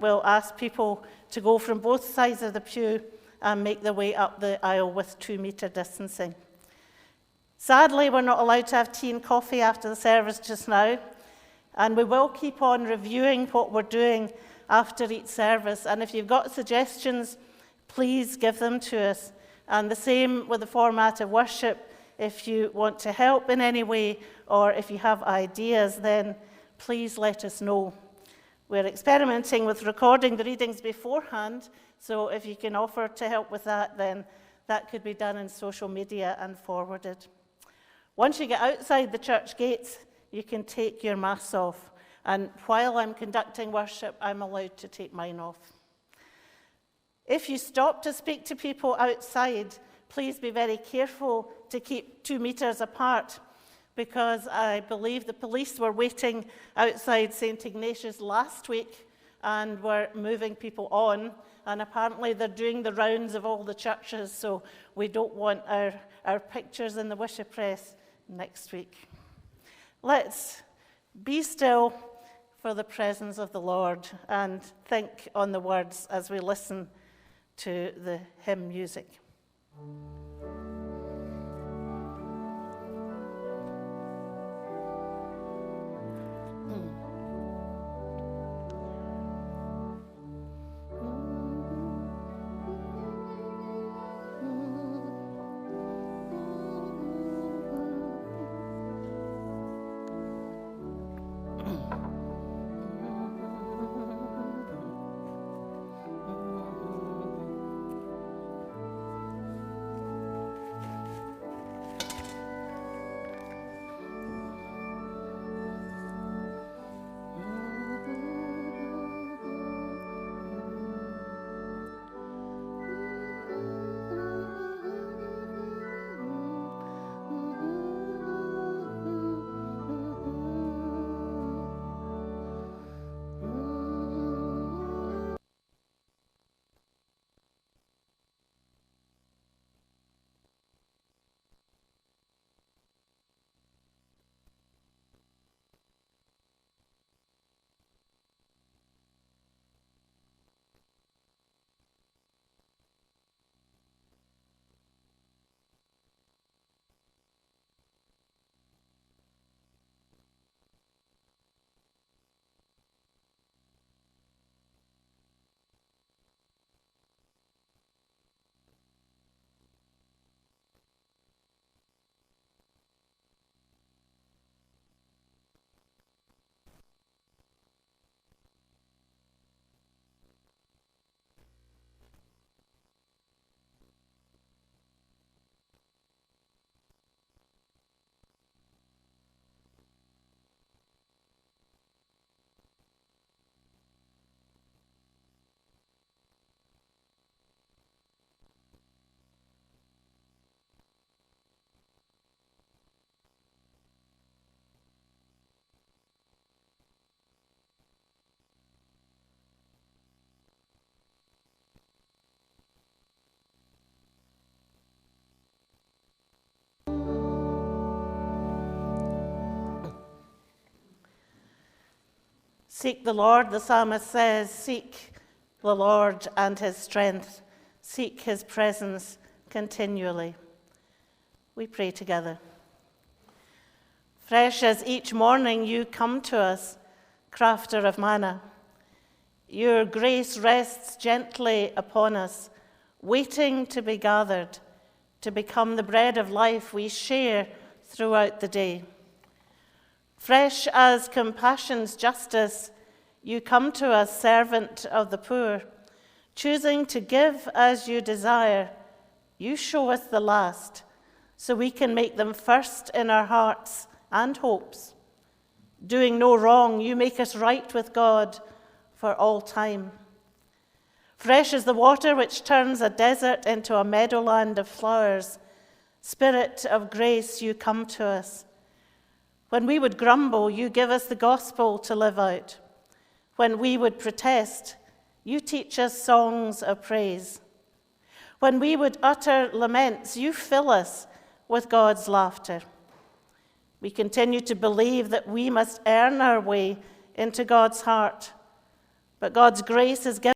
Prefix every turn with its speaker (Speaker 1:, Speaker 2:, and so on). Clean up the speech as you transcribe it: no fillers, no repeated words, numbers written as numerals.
Speaker 1: we'll ask people to go from both sides of the pew and make their way up the aisle with 2-meter distancing. Sadly, we're not allowed to have tea and coffee after the service just now, and we will keep on reviewing what we're doing after each service. And if you've got suggestions, please give them to us. And the same with the format of worship. If you want to help in any way, or if you have ideas, then please let us know. We're experimenting with recording the readings beforehand, so if you can offer to help with that, then that could be done in social media and forwarded. Once you get outside the church gates, you can take your masks off. And while I'm conducting worship, I'm allowed to take mine off. If you stop to speak to people outside, please be very careful to keep 2 meters apart, because I believe the police were waiting outside St. Ignatius last week and were moving people on, and apparently they're doing the rounds of all the churches, so we don't want our pictures in the worship press next week. Let's be still for the presence of the Lord and think on the words as we listen to the hymn music. Seek the Lord, the psalmist says, seek the Lord and his strength. Seek his presence continually. We pray together. Fresh as each morning you come to us, crafter of manna. Your grace rests gently upon us, waiting to be gathered, to become the bread of life we share throughout the day. Fresh as compassion's justice, you come to us, servant of the poor. Choosing to give as you desire, you show us the last, so we can make them first in our hearts and hopes. Doing no wrong, you make us right with God for all time. Fresh as the water which turns a desert into a meadowland of flowers, Spirit of grace, you come to us. When we would grumble, you give us the gospel to live out. When we would protest, you teach us songs of praise. When we would utter laments, you fill us with God's laughter. We continue to believe that we must earn our way into God's heart. But God's grace is given